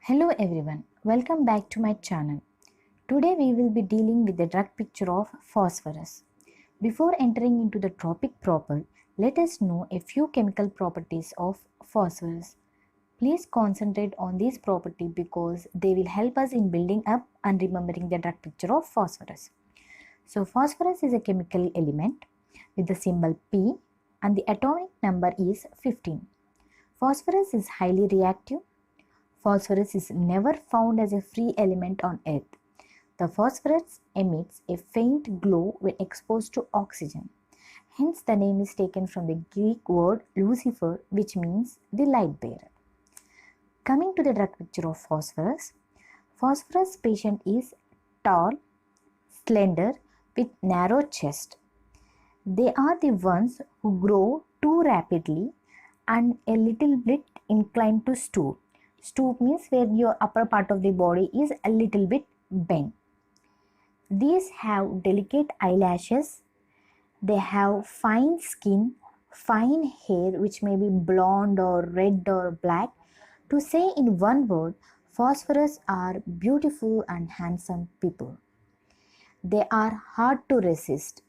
Hello everyone, welcome back to my channel. Today we will be dealing with the drug picture of phosphorus. Before entering into the topic proper, let us know a few chemical properties of phosphorus. Please concentrate on this property because they will help us in building up and remembering the drug picture of phosphorus. So phosphorus is a chemical element with the symbol P and the atomic number is 15. Phosphorus is highly reactive. Phosphorus is never found as a free element on Earth. The phosphorus emits a faint glow when exposed to oxygen. Hence, the name is taken from the Greek word Lucifer, which means the light bearer. Coming to the drug picture of phosphorus, phosphorus patient is tall, slender, with narrow chest. They are the ones who grow too rapidly and a little bit inclined to stoop. Stoop means where your upper part of the body is a little bit bent. These have delicate eyelashes. They have fine skin, fine hair which may be blonde or red or black. To say in one word, phosphorus are beautiful and handsome people. They are hard to resist.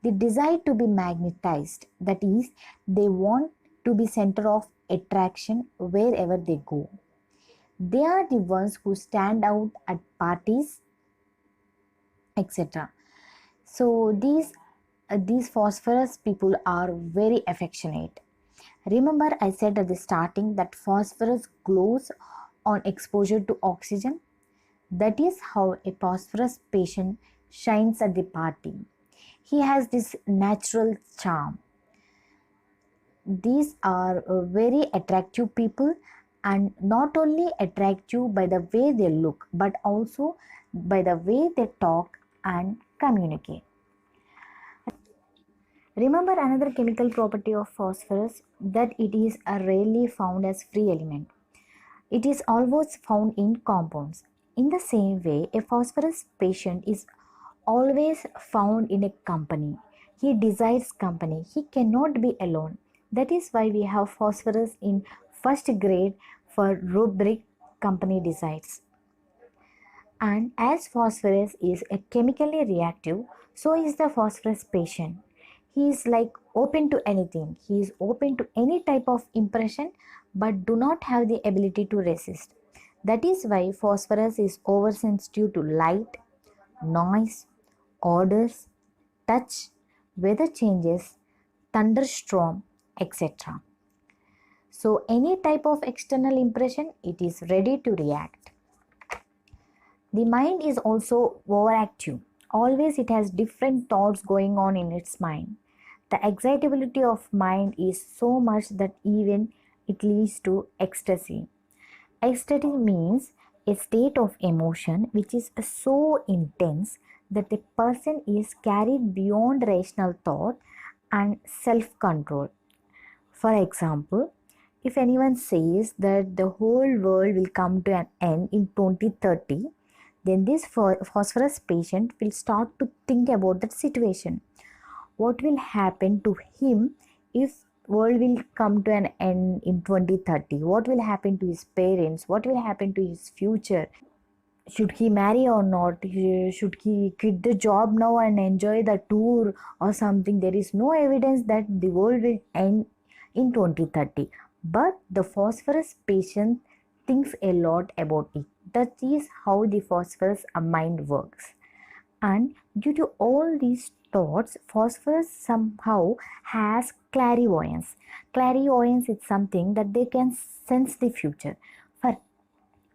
They desire to be magnetized, that is, they want to be center of attraction wherever they go. They are the ones who stand out at parties, etc. So these phosphorus people are very affectionate. Remember I said at the starting that phosphorus glows on exposure to oxygen. That is how a phosphorus patient shines at the party. He has this natural charm. These are very attractive people, and not only attractive by the way they look but also by the way they talk and communicate. Remember another chemical property of phosphorus, that it is rarely found as free element. It is always found in compounds. In the same way, a phosphorus patient is always found in a company. He desires company. He cannot be alone. That is why we have phosphorus in first grade for rubric company desires. And as phosphorus is a chemically reactive, so is the phosphorus patient. He is like open to anything. He is open to any type of impression but do not have the ability to resist. That is why phosphorus is oversensitive to light, noise, odors, touch, weather changes, thunderstorm, etc. So any type of external impression, it is ready to react. The mind is also overactive. Always it has different thoughts going on in its mind. The excitability of mind is so much that even it leads to ecstasy. Ecstasy means a state of emotion which is so intense that the person is carried beyond rational thought and self-control. For example, if anyone says that the whole world will come to an end in 2030, then this phosphorus patient will start to think about that situation. What will happen to him if world will come to an end in 2030? What will happen to his parents? What will happen to his future? Should he marry or not? Should he quit the job now and enjoy the tour or something? There is no evidence that the world will end in 2030. But the phosphorus patient thinks a lot about it. That is how the phosphorus mind works. And due to all these thoughts, phosphorus somehow has clairvoyance. Clairvoyance is something that they can sense the future.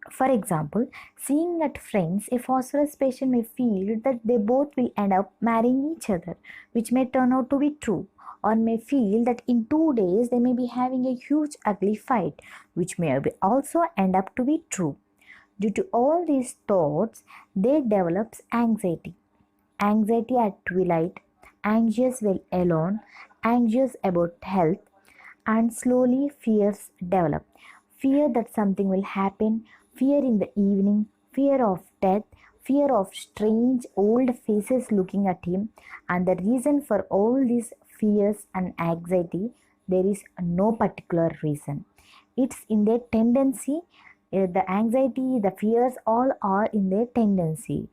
For example, seeing that friends, a phosphorus patient may feel that they both will end up marrying each other, which may turn out to be true, or may feel that in 2 days they may be having a huge ugly fight, which may also end up to be true. Due to all these thoughts, they develop anxiety. Anxiety at twilight, anxious while alone, anxious about health, and slowly fears develop. Fear that something will happen, fear in the evening, fear of death, fear of strange old faces looking at him. And the reason for all these fears and anxiety, there is no particular reason. It's in their tendency The anxiety, the fears, all are in their tendency.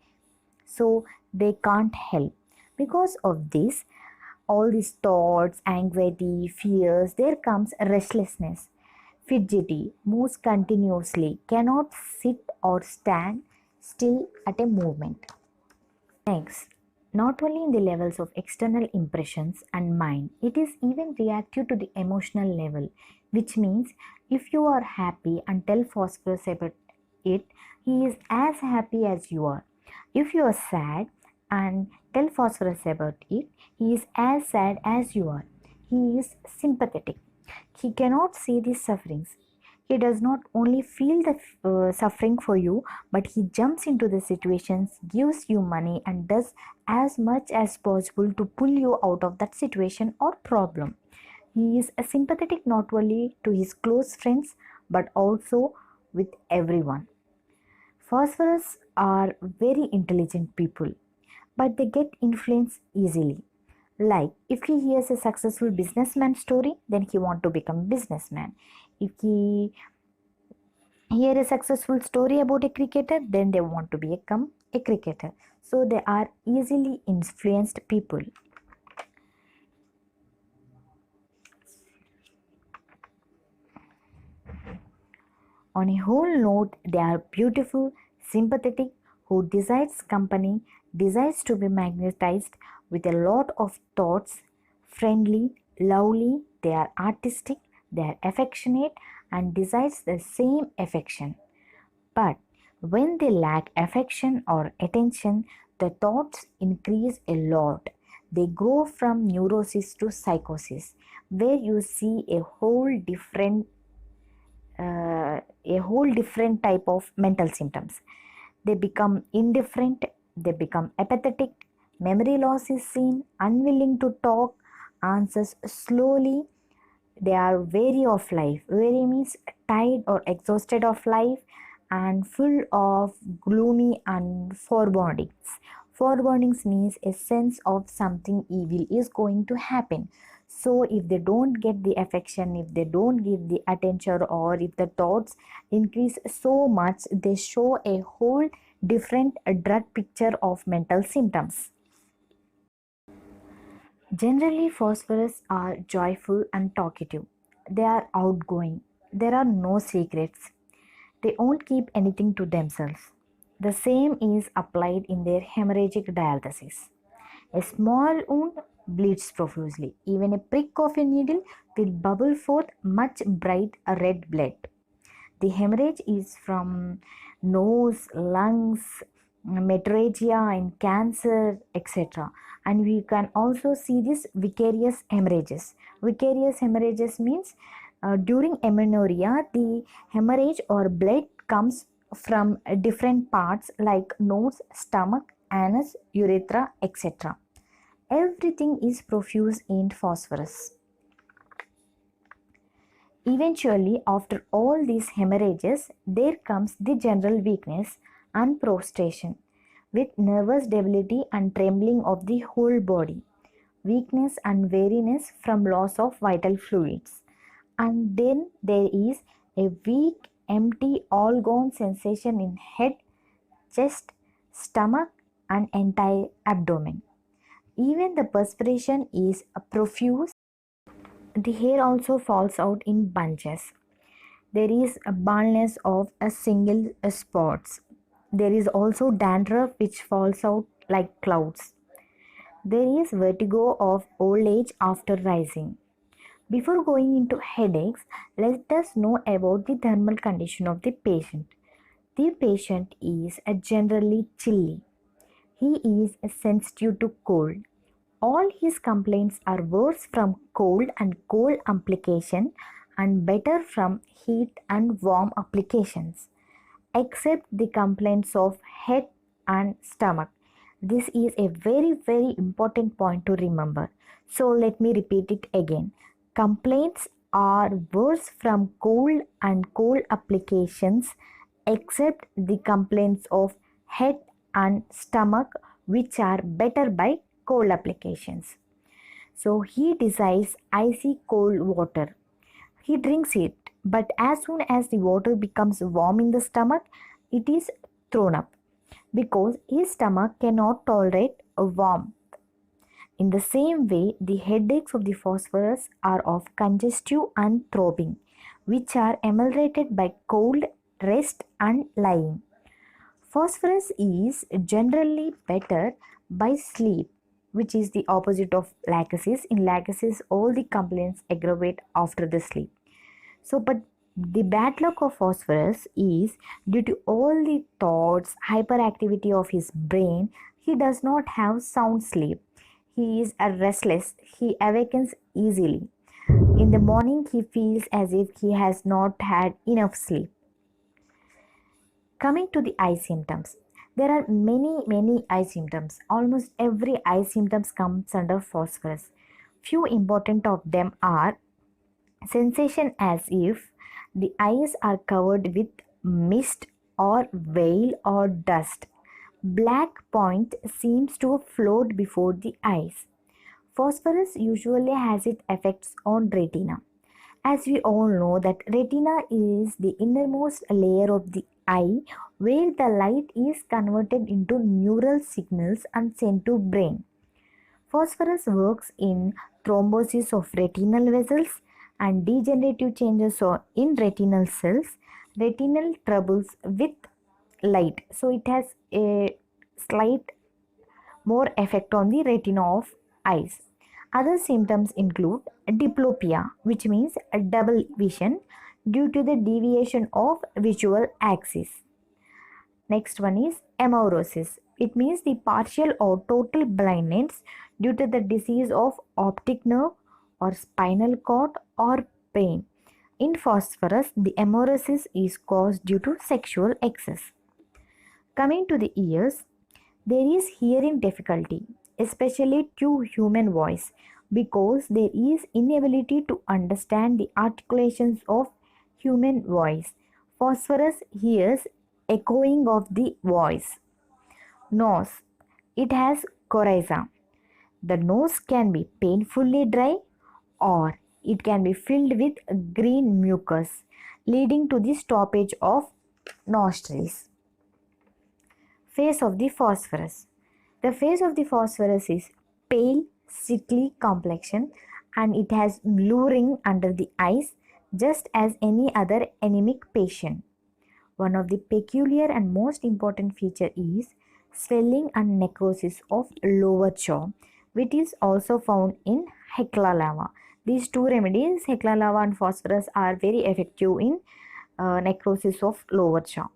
So they can't help. Because of this, all these thoughts, anxiety, fears, there comes restlessness, fidgety, moves continuously, cannot sit or stand still at a movement. Next, not only in the levels of external impressions and mind, it is even reactive to the emotional level, which means if you are happy and tell Phosphorus about it, he is as happy as you are. If you are sad and tell Phosphorus about it, he is as sad as you are. He is sympathetic. He cannot see the sufferings. He does not only feel the suffering for you, but he jumps into the situations, gives you money, and does as much as possible to pull you out of that situation or problem. He is sympathetic not only to his close friends but also with everyone. Phosphorus are very intelligent people, but they get influenced easily. Like if he hears a successful businessman story, then he want to become a businessman. If he hear a successful story about a cricketer, then they want to become a cricketer. So they are easily influenced people. On a whole note, they are beautiful, sympathetic, who decides company, decides to be magnetized with a lot of thoughts, friendly, lovely, they are artistic, they are affectionate, and decides the same affection. But when they lack affection or attention, the thoughts increase a lot. They go from neurosis to psychosis, where you see a whole different type of mental symptoms. They become indifferent, they become apathetic, memory loss is seen, unwilling to talk, answers slowly, they are weary of life. Weary means tired or exhausted of life and full of gloomy and forebodings. Forebodings means a sense of something evil is going to happen. So if they don't get the affection, if they don't give the attention, or if the thoughts increase so much, they show a whole different drug picture of mental symptoms. Generally, phosphorus are joyful and talkative. They are outgoing. There are no secrets. They won't keep anything to themselves. The same is applied in their hemorrhagic dialysis. A small wound bleeds profusely. Even a prick of a needle will bubble forth much bright red blood. The hemorrhage is from nose, lungs, materia in cancer, etc. And we can also see this vicarious hemorrhages. Vicarious hemorrhages means during amenorrhea, the hemorrhage or blood comes from different parts like nose, stomach, anus, urethra, etc. Everything is profuse in phosphorus. Eventually, after all these hemorrhages, there comes the general weakness and prostration, with nervous debility and trembling of the whole body, weakness and weariness from loss of vital fluids. And then there is a weak, empty, all gone sensation in head, chest, stomach, and entire abdomen. Even the perspiration is profuse. The hair also falls out in bunches. There is a baldness of a single spots. There is also dandruff which falls out like clouds. There is vertigo of old age after rising. Before going into headaches, let us know about the thermal condition of the patient. The patient is generally chilly. He is sensitive to cold. All his complaints are worse from cold and cold application and better from heat and warm applications, except the complaints of head and stomach. This is a very important point to remember. So let me repeat it again. Complaints are worse from cold and cold applications except the complaints of head and stomach, which are better by cold applications. So he desires icy cold water. He drinks it, But as soon as the water becomes warm in the stomach, it is thrown up because his stomach cannot tolerate a warmth. In the same way, the headaches of the phosphorus are of congestive and throbbing, which are ameliorated by cold, rest, and lying. Phosphorus is generally better by sleep, which is the opposite of lachesis. In lachesis, all the complaints aggravate after the sleep. So, but the bad luck of phosphorus is due to all the thoughts, hyperactivity of his brain, he does not have sound sleep. He is restless, he awakens easily. In the morning, he feels as if he has not had enough sleep. Coming to the eye symptoms, there are many eye symptoms. Almost every eye symptoms comes under phosphorus. Few important of them are sensation as if the eyes are covered with mist or veil or dust. Black point seems to float before the eyes. Phosphorus usually has its effects on retina. As we all know that retina is the innermost layer of the eye where the light is converted into neural signals and sent to brain. Phosphorus works in thrombosis of retinal vessels and degenerative changes in retinal cells, retinal troubles with light. So it has a slight more effect on the retina of eyes. Other symptoms include diplopia, which means a double vision due to the deviation of visual axis. Next one is amaurosis. It means the partial or total blindness due to the disease of optic nerve or spinal cord or pain. In phosphorus, the amaurosis is caused due to sexual excess. Coming to the ears, there is hearing difficulty, especially to human voice, because there is inability to understand the articulations of human voice. Phosphorus hears echoing of the voice. Nose, it has coryza. The nose can be painfully dry or it can be filled with green mucus, leading to the stoppage of nostrils. Face of the phosphorus. The face of the phosphorus is pale, sickly complexion and it has blue ring under the eyes just as any other anemic patient. One of the peculiar and most important feature is swelling and necrosis of lower jaw, which is also found in Hecla lava. These two remedies, Hecla lava and phosphorus, are very effective in necrosis of lower jaw.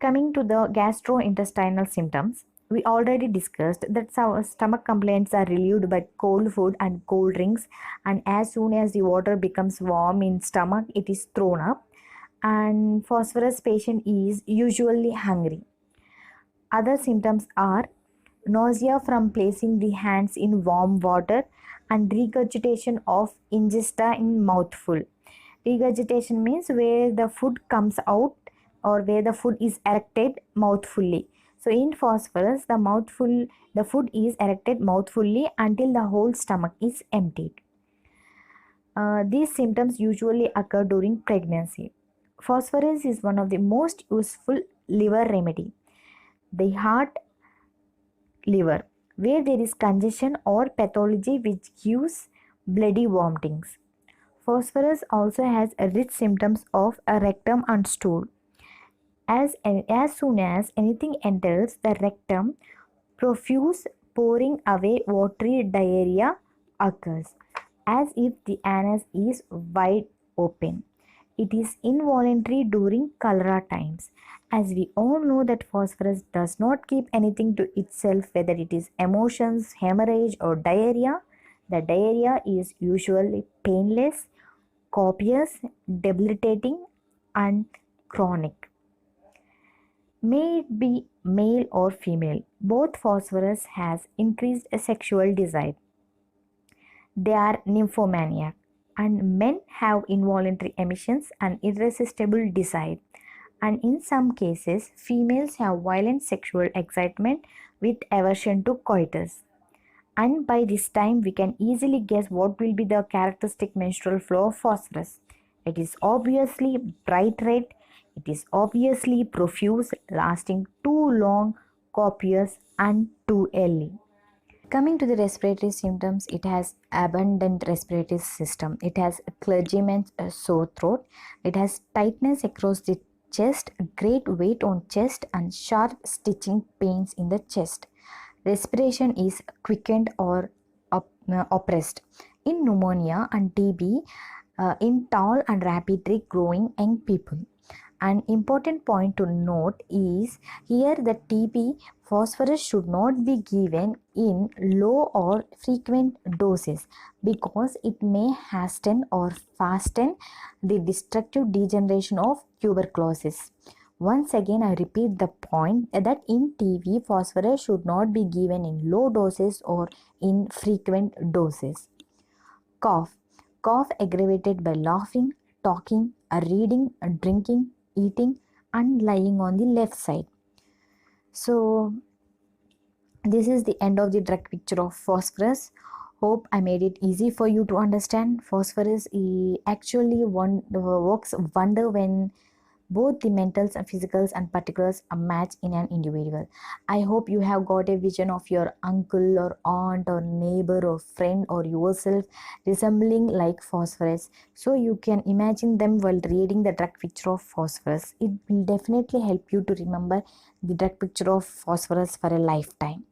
Coming to the gastrointestinal symptoms, we already discussed that stomach complaints are relieved by cold food and cold drinks, and as soon as the water becomes warm in stomach, it is thrown up, and phosphorus patient is usually hungry. Other symptoms are nausea from placing the hands in warm water and regurgitation of ingesta in mouthful. Regurgitation means where the food comes out or where the food is erected mouthfully. So in phosphorus, the food is erected mouthfully until the whole stomach is emptied. These symptoms usually occur during pregnancy. Phosphorus is one of the most useful liver remedy. The heart liver, where there is congestion or pathology which gives bloody vomitings. Phosphorus also has a rich symptoms of a rectum and stool. As soon as anything enters the rectum, profuse pouring away watery diarrhea occurs, as if the anus is wide open. It is involuntary during cholera times. As we all know that phosphorus does not keep anything to itself, whether it is emotions, hemorrhage or diarrhea. The diarrhea is usually painless, copious, debilitating and chronic. May it be male or female, both phosphorus has increased sexual desire. They are nymphomaniac, and men have involuntary emissions and irresistible desire. And in some cases, females have violent sexual excitement with aversion to coitus. And by this time, we can easily guess what will be the characteristic menstrual flow of phosphorus. It is obviously bright red. It is obviously profuse, lasting too long, copious, and too early. Coming to the respiratory symptoms, it has abundant respiratory system. It has clergyman's sore throat. It has tightness across the chest, great weight on chest, and sharp stitching pains in the chest. Respiration is quickened or oppressed. In pneumonia and TB, in tall and rapidly growing young people. An important point to note is here that TB phosphorus should not be given in low or frequent doses because it may hasten or fasten the destructive degeneration of tuberculosis. Once again, I repeat the point that in TB, phosphorus should not be given in low doses or in frequent doses. Cough. Cough aggravated by laughing, talking, reading, drinking, eating, and lying on the left side. So, this is the end of the drug picture of phosphorus. Hope I made it easy for you to understand. Phosphorus actually works wonder when both the mentals and physicals and particulars are matched in an individual. I hope you have got a vision of your uncle or aunt or neighbor or friend or yourself resembling like phosphorus, so you can imagine them while reading the drug picture of phosphorus. It will definitely help you to remember the drug picture of phosphorus for a lifetime.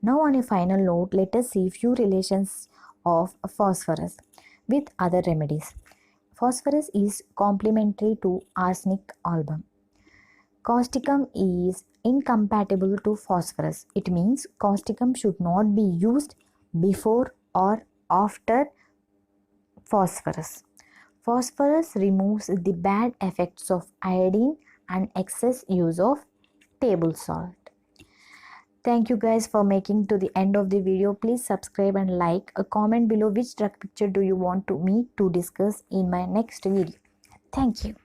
Now, on a final note, let us see few relations of phosphorus with other remedies. Phosphorus is complementary to arsenic album. Causticum is incompatible to phosphorus. It means causticum should not be used before or after phosphorus. Phosphorus removes the bad effects of iodine and excess use of table salt. Thank you guys for making to the end of the video. Please subscribe and like. A comment below which drug picture do you want me to discuss in my next video. Thank you.